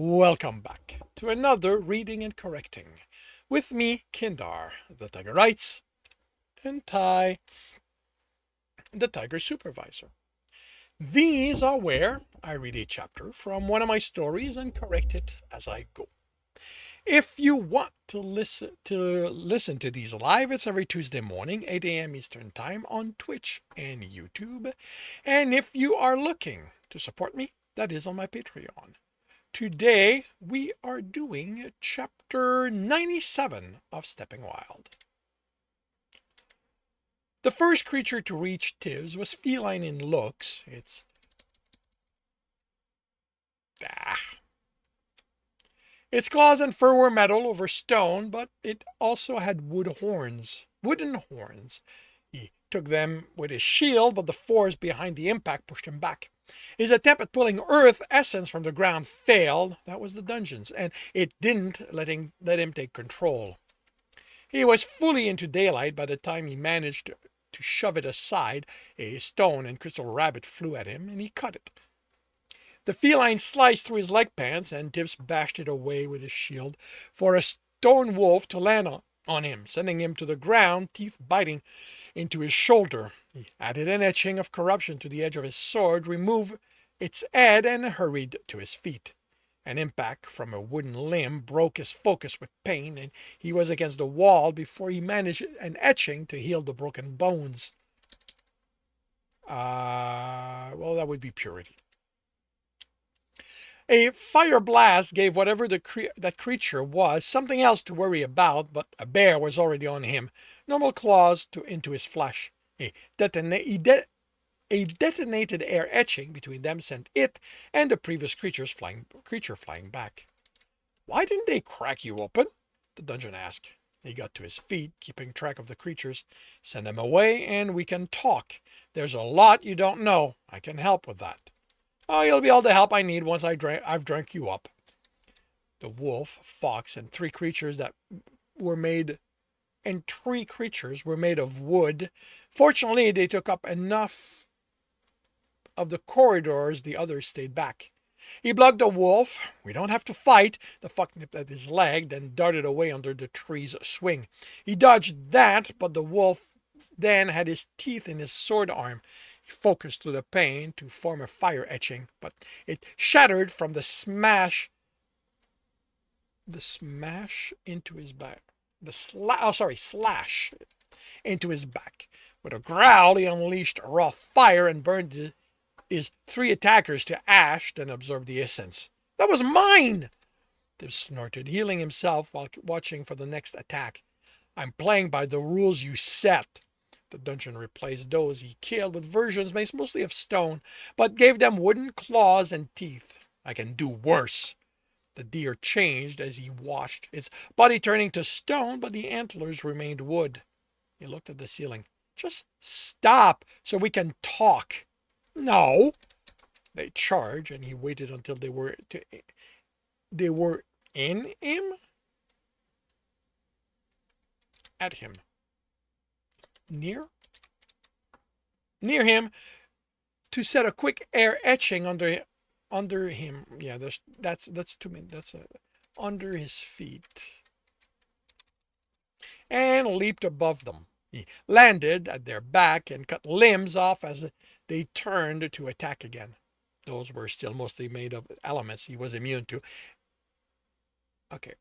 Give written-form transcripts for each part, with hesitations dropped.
Welcome back to another Reading and Correcting with me, Kindar, the Tiger Writes, and Ty, the Tiger Supervisor. These are where I read a chapter from one of my stories and correct it as I go. If you want to listen to these live, it's every Tuesday morning, 8 a.m. Eastern Time on Twitch and YouTube. And if you are looking to support me, that is on my Patreon. Today we are doing chapter 97 of Stepping Wild. The first creature to reach Tibs was feline in looks. Its claws and fur were metal over stone, but it also had wooden horns. He took them with his shield, but the force behind the impact pushed him back. His attempt at pulling earth essence from the ground failed. That was the dungeons, and it didn't let him take control. He was fully into daylight by the time he managed to shove it aside. A stone and crystal rabbit flew at him, and he caught it. The feline sliced through his leg pants, and Tibs bashed it away with his shield for a stone wolf to land on him, sending him to the ground, teeth biting into his shoulder. He added an etching of corruption to the edge of his sword, removed its head, and hurried to his feet. An impact from a wooden limb broke his focus with pain, and he was against the wall before he managed an etching to heal the broken bones. Well, that would be purity. A fire blast gave whatever that creature was something else to worry about, but a bear was already on him, normal claws into his flesh. A detonated air etching between them sent it and the previous creature flying back. Why didn't they crack you open? The dungeon asked. He got to his feet, keeping track of the creatures. Send them away and we can talk. There's a lot you don't know. I can help with that. Oh, you'll be all the help I need once I've drank you up. The wolf, fox, and three creatures were made of wood. Fortunately, they took up enough of the corridors, the others stayed back. He blocked the wolf. We don't have to fight. The fox nipped at his leg, then darted away under the tree's swing. He dodged that, but the wolf then had his teeth in his sword arm. He focused through the pain to form a fire etching, but it shattered from the smash into his back. Slash into his back. With a growl, he unleashed raw fire and burned his three attackers to ash, then absorbed the essence. That was mine! Tibs snorted, healing himself while watching for the next attack. I'm playing by the rules you set. The dungeon replaced those he killed with versions made mostly of stone, but gave them wooden claws and teeth. I can do worse. The deer changed as he watched, its body turning to stone, but the antlers remained wood. He looked at the ceiling. Just stop so we can talk. No. They charged, and he waited until they were in him? At him. Near him to set a quick air etching under him. Yeah, that's too many. Under his feet. And leaped above them. He landed at their back and cut limbs off as they turned to attack again. Those were still mostly made of elements he was immune to. Okay.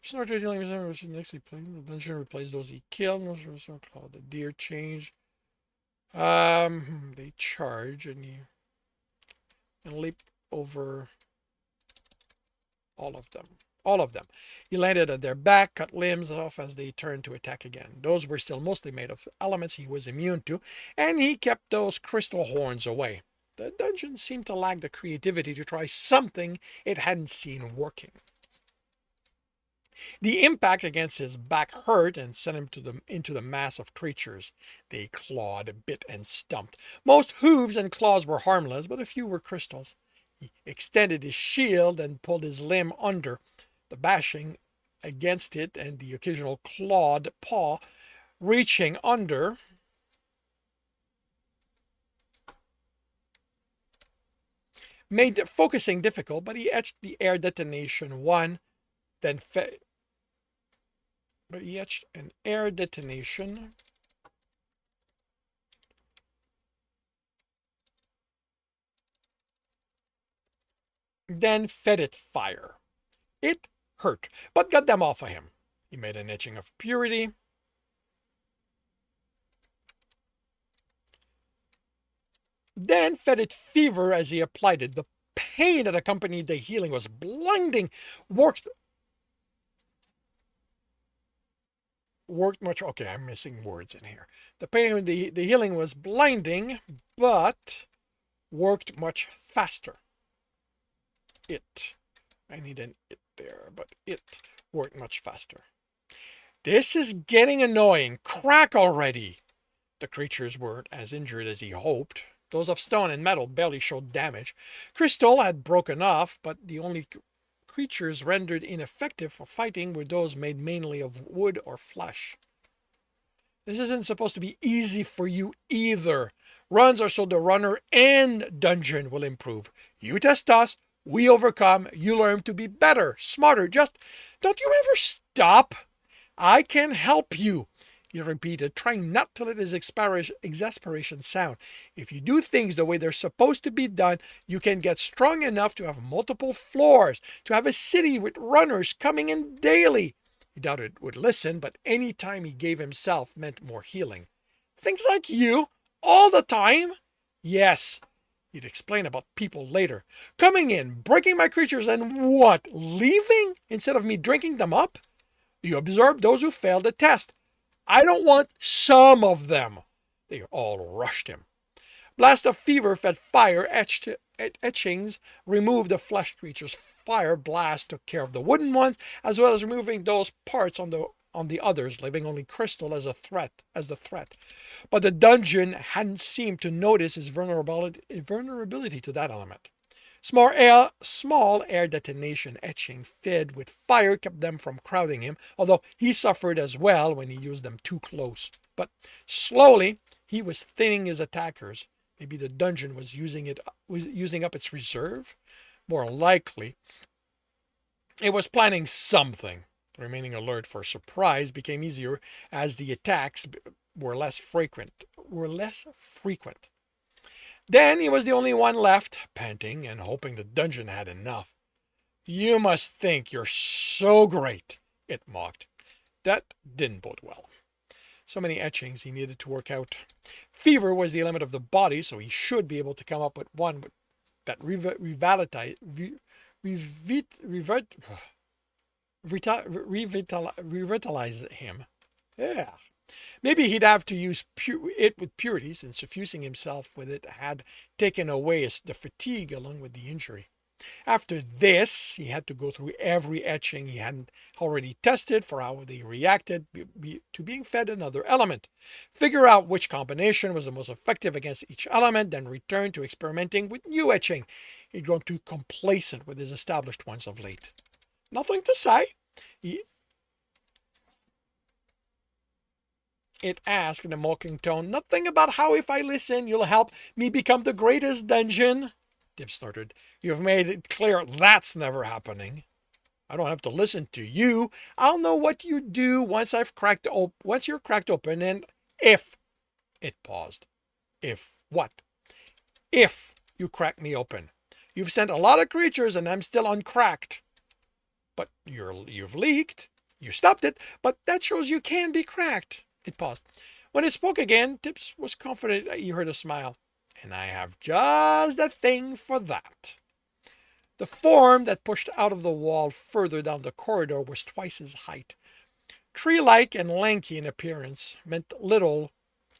Snorted dealing with next he played. The dungeon replaced those he killed. The deer changed. They charge and leap over all of them. All of them. He landed at their back, cut limbs off as they turned to attack again. Those were still mostly made of elements he was immune to, and he kept those crystal horns away. The dungeon seemed to lack the creativity to try something it hadn't seen working. The impact against his back hurt and sent him into the mass of creatures. They clawed, bit, and stumped. Most hooves and claws were harmless, but a few were crystals. He extended his shield and pulled his limb under. The bashing against it and the occasional clawed paw reaching under made focusing difficult, but he etched the air detonation one, then but he etched an air detonation then fed it fire. It hurt, but got them off of him. He made an etching of purity, then fed it fever as he applied it. The pain that accompanied the healing was blinding, worked much. Okay, I'm missing words in here. The pain, the healing was blinding, but worked much faster. I need an it there, but it worked much faster. This is getting annoying. Crack already. The creatures weren't as injured as he hoped. Those of stone and metal barely showed damage. Crystal had broken off, but the only creatures rendered ineffective for fighting were those made mainly of wood or flesh. This isn't supposed to be easy for you either. Runs are so the runner and dungeon will improve. You test us, we overcome, you learn to be better, smarter. Just don't you ever stop? I can help you, he repeated, trying not to let his exasperation sound. If you do things the way they're supposed to be done, you can get strong enough to have multiple floors, to have a city with runners coming in daily. He doubted it would listen, but any time he gave himself meant more healing. Things like you? All the time? Yes. He'd explain about people later. Coming in, breaking my creatures, and what? Leaving? Instead of me drinking them up? You absorb those who failed the test. I don't want some of them. They all rushed him. Blast of fever fed fire, etchings removed the flesh creatures. Fire blast took care of the wooden ones, as well as removing those parts on the others, leaving only crystal as the threat. But the dungeon hadn't seemed to notice his vulnerability to that element. Small air detonation etching fed with fire kept them from crowding him, although he suffered as well when he used them too close. But slowly, he was thinning his attackers. Maybe the dungeon was using up its reserve. More likely, it was planning something. Remaining alert for surprise became easier as the attacks were less frequent. Then he was the only one left, panting and hoping the dungeon had enough. You must think you're so great, it mocked. That didn't bode well. So many etchings he needed to work out. Fever was the element of the body, so he should be able to come up with one that revitalized him. Yeah. Maybe he'd have to use it with purity, since suffusing himself with it had taken away the fatigue along with the injury. After this, he had to go through every etching he hadn't already tested for how they reacted to being fed another element. Figure out which combination was the most effective against each element, then return to experimenting with new etching. He'd grown too complacent with his established ones of late. Nothing to say. It asked in a mocking tone. Nothing about how if I listen, you'll help me become the greatest dungeon. Tibs snorted. You've made it clear that's never happening. I don't have to listen to you. I'll know what you do once you're cracked open, and if it paused. If what? If you crack me open. You've sent a lot of creatures and I'm still uncracked. But you've leaked. You stopped it, but that shows you can be cracked. It paused. When it spoke again, Tibs was confident he heard a smile. And I have just the thing for that. The form that pushed out of the wall further down the corridor was twice his height. Tree-like and lanky in appearance, meant little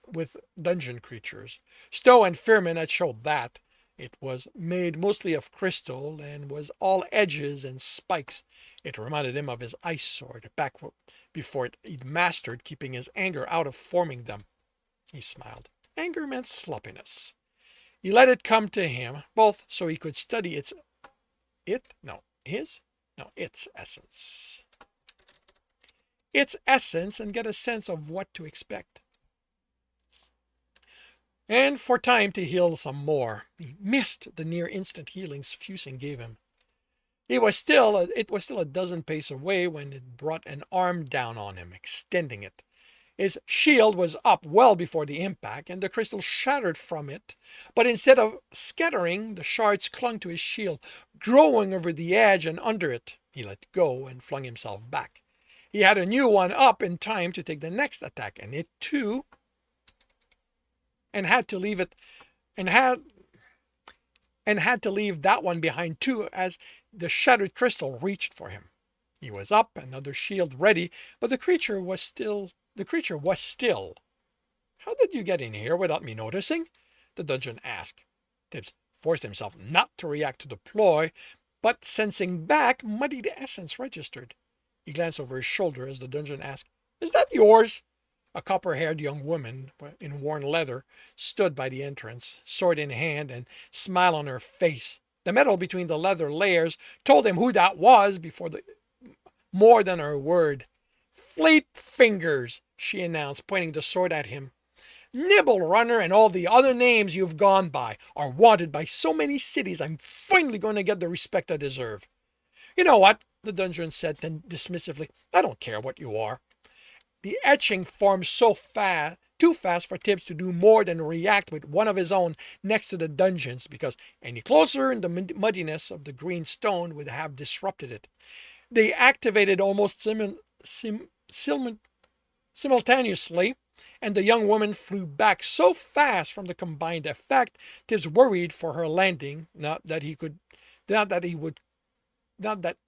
with dungeon creatures. Stowe and Fearman had showed that. It was made mostly of crystal and was all edges and spikes. It reminded him of his ice sword back before he'd mastered keeping his anger out of forming them. He smiled. Anger meant sloppiness. He let it come to him, both so he could study its essence. Its essence and get a sense of what to expect. and for time to heal some more. He missed the near instant healing Fusing gave him. It was still a dozen paces away when it brought an arm down on him, extending it. His shield was up well before the impact, and the crystal shattered from it. But instead of scattering, the shards clung to his shield, growing over the edge and under it. He let go and flung himself back. He had a new one up in time to take the next attack, and it too, and had to leave it, and had to leave that one behind too, as the shattered crystal reached for him. He was up, another shield ready, but the creature was still. How did you get in here without me noticing? The dungeon asked. Tibs forced himself not to react to the ploy, but sensing back, muddied essence registered. He glanced over his shoulder as the dungeon asked, "Is that yours?" A copper-haired young woman in worn leather stood by the entrance, sword in hand and smile on her face. The metal between the leather layers told him who that was more than her word. "Fleet Fingers," she announced, pointing the sword at him. "Nibble Runner and all the other names you've gone by are wanted by so many cities. I'm finally going to get the respect I deserve." "You know what?" the dungeon said dismissively. "I don't care what you are." The etching formed too fast for Tibs to do more than react with one of his own next to the dungeon's, because any closer and the muddiness of the green stone would have disrupted it. They activated almost simultaneously, and the young woman flew back so fast from the combined effect, Tibs worried for her landing. Not that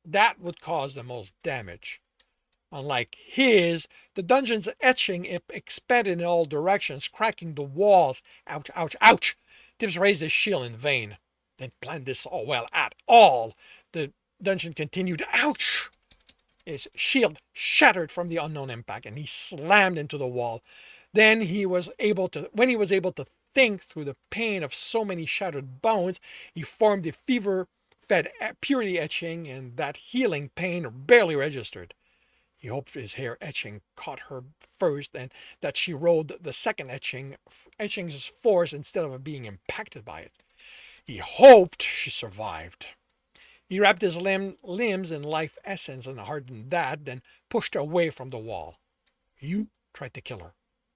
that would cause the most damage. Unlike his, the dungeon's etching expanded in all directions, cracking the walls. Ouch, ouch, ouch! Tibs raised his shield in vain. Didn't plan this all well at all. The dungeon continued. Ouch! His shield shattered from the unknown impact, and he slammed into the wall. When he was able to think through the pain of so many shattered bones, he formed the fever-fed purity etching, and that healing pain barely registered. He hoped his hair etching caught her first, and that she rode the second etching's force instead of being impacted by it. He hoped she survived. He wrapped his limbs in life essence and hardened that, then pushed away from the wall. You tried to kill her.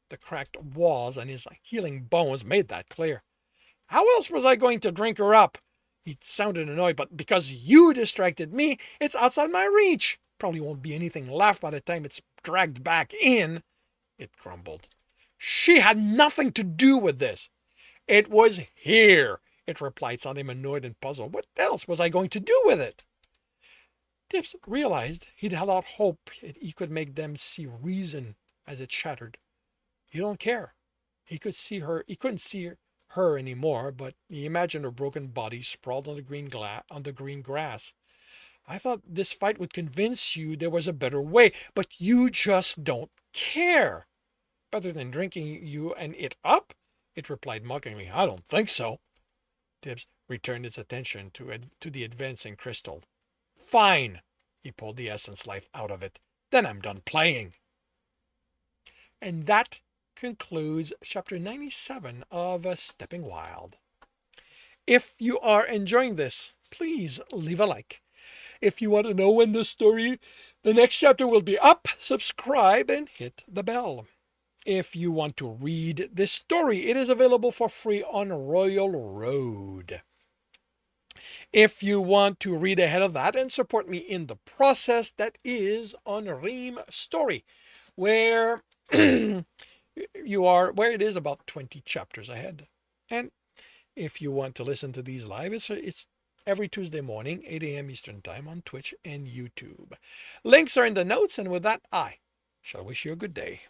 The cracked walls and his healing bones made that clear. "How else was I going to drink her up?" He sounded annoyed. "But because you distracted me, it's outside my reach. Probably won't be anything left by the time it's dragged back in," it grumbled. "She had nothing to do with this." "It was here," it replied, sounding annoyed and puzzled. "What else was I going to do with it?" Tibs realized he'd held out hope he could make them see reason as it shattered. "You don't care." He couldn't see her anymore, but he imagined her broken body sprawled on the green grass. "I thought this fight would convince you there was a better way, but you just don't care." "Better than drinking you and it up?" it replied mockingly. "I don't think so." Tibs returned his attention to the advancing crystal. "Fine." He pulled the essence life out of it. "Then I'm done playing." And that concludes chapter 97 of Stepping Wild. If you are enjoying this, please leave a like. If you want to know when the next chapter will be up, subscribe and hit the bell. If you want to read this story, it is available for free on Royal Road. If you want to read ahead of that and support me in the process, that is on Ream Story, where where it is about 20 chapters ahead. And if you want to listen to these live, it's every Tuesday morning, 8 a.m. Eastern Time on Twitch and YouTube. Links are in the notes, and with that, I shall wish you a good day.